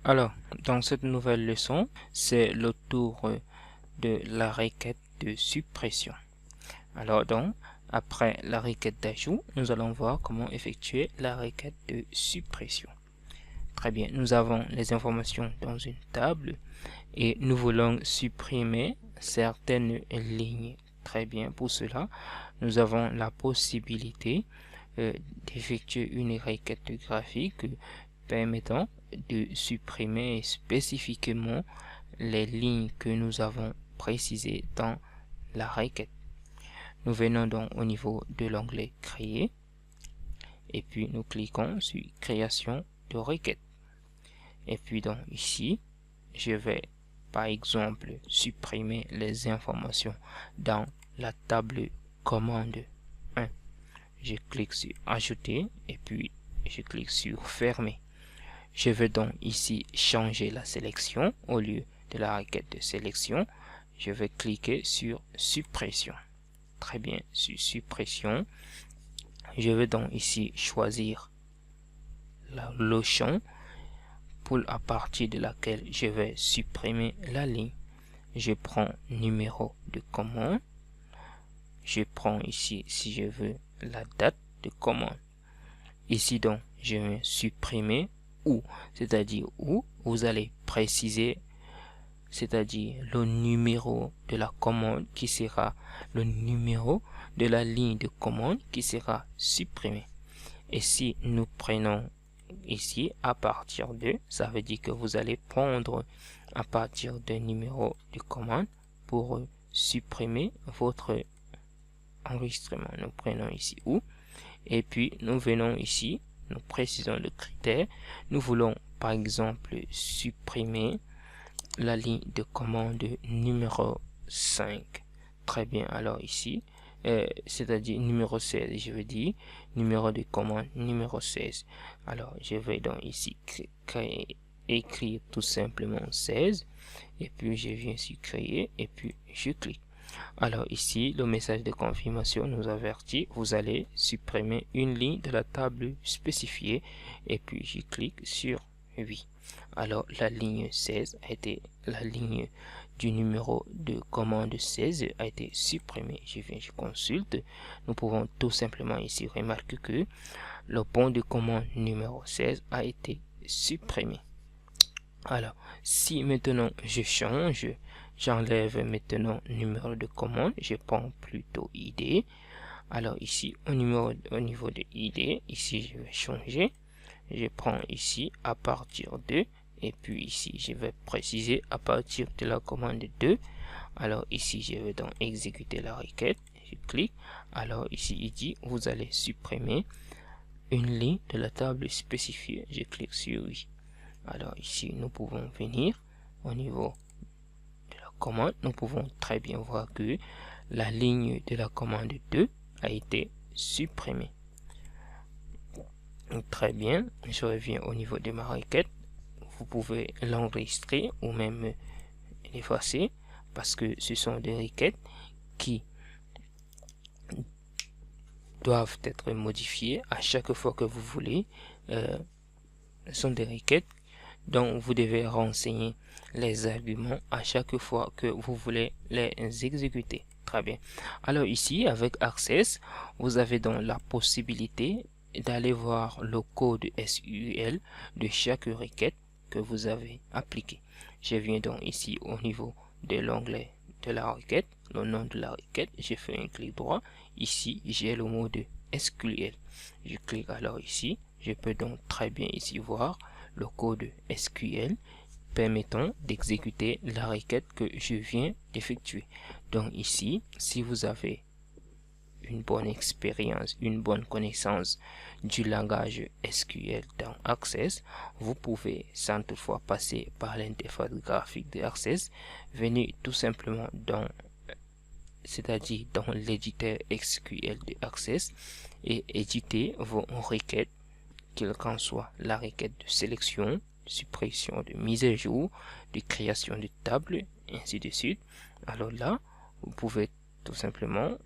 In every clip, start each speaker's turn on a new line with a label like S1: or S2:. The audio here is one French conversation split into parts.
S1: Alors, dans cette nouvelle leçon, c'est le tour de la requête de suppression. Alors donc, après la requête d'ajout, nous allons voir comment effectuer la requête de suppression. Très bien, nous avons les informations dans une table et nous voulons supprimer certaines lignes. Très bien, pour cela, nous avons la possibilité d'effectuer une requête graphique permettant de supprimer spécifiquement les lignes que nous avons précisées dans la requête. Nous venons donc au niveau de l'onglet Créer et puis nous cliquons sur Création de requête. Et puis donc ici, je vais par exemple supprimer les informations dans la table commande 1. Je clique sur Ajouter et puis je clique sur Fermer. Je vais donc ici changer la sélection. Au lieu de la requête de sélection, je vais cliquer sur Suppression. Très bien, sur Suppression, je vais donc ici choisir le champ à partir de laquelle je vais supprimer la ligne. Je prends numéro de commande. Je prends ici, si je veux, la date de commande. Ici donc, je vais supprimer où, c'est-à-dire où vous allez préciser, c'est-à-dire le numéro de la commande qui sera le numéro de la ligne de commande qui sera supprimée. Et si nous prenons ici à partir de, ça veut dire que vous allez prendre à partir d'un numéro de commande pour supprimer votre enregistrement. Nous prenons ici où et puis nous venons ici, nous précisons le critère. Nous voulons par exemple supprimer la ligne de commande numéro 5. Très bien, alors ici, c'est-à-dire numéro 16, je veux dire numéro de commande numéro 16. Alors je vais donc ici écrire tout simplement 16 et puis je viens sur créer et puis je clique. Alors ici, le message de confirmation nous avertit, vous allez supprimer une ligne de la table spécifiée et puis je clique sur oui. Alors la ligne 16 a été, la ligne du numéro de commande 16 a été supprimée. Je viens, je consulte. Nous pouvons tout simplement ici remarquer que le bon de commande numéro 16 a été supprimé. Alors, si maintenant je change, j'enlève maintenant numéro de commande, je prends plutôt ID. Alors ici, au niveau de ID, ici je vais changer. Je prends ici à partir de, et puis ici je vais préciser à partir de la commande 2. Alors ici je vais donc exécuter la requête. Je clique. Alors ici il dit vous allez supprimer une ligne de la table spécifiée. Je clique sur oui. Alors ici nous pouvons venir au niveau de la commande. Nous pouvons très bien voir que la ligne de la commande 2 a été supprimée. Très bien, je reviens au niveau de ma requête. Vous pouvez l'enregistrer ou même l'effacer parce que ce sont des requêtes qui doivent être modifiées à chaque fois que vous voulez. Ce sont des requêtes dont vous devez renseigner les arguments à chaque fois que vous voulez les exécuter. Très bien. Alors ici, avec Access, vous avez donc la possibilité d'aller voir le code SQL de chaque requête que vous avez appliqué. Je viens donc ici au niveau de l'onglet de la requête, le nom de la requête, je fais un clic droit. Ici, j'ai le mot de SQL. Je clique alors ici. Je peux donc très bien ici voir le code SQL permettant d'exécuter la requête que je viens d'effectuer. Donc ici, si vous avez une bonne expérience, une bonne connaissance du langage SQL dans Access, vous pouvez sans toutefois passer par l'interface graphique de Access, venir tout simplement dans, c'est-à-dire dans l'éditeur SQL de Access et éditer vos requêtes, quelle qu'en soit la requête de sélection, suppression, de mise à jour, de création de table, ainsi de suite. Alors là, vous pouvez tout simplement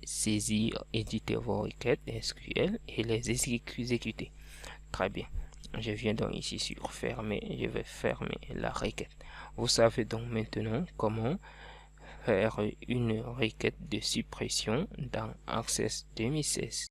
S1: saisir, éditer vos requêtes SQL et les exécuter. Très bien. Je viens donc ici sur fermer, je vais fermer la requête. Vous savez donc maintenant comment faire une requête de suppression dans Access 2016.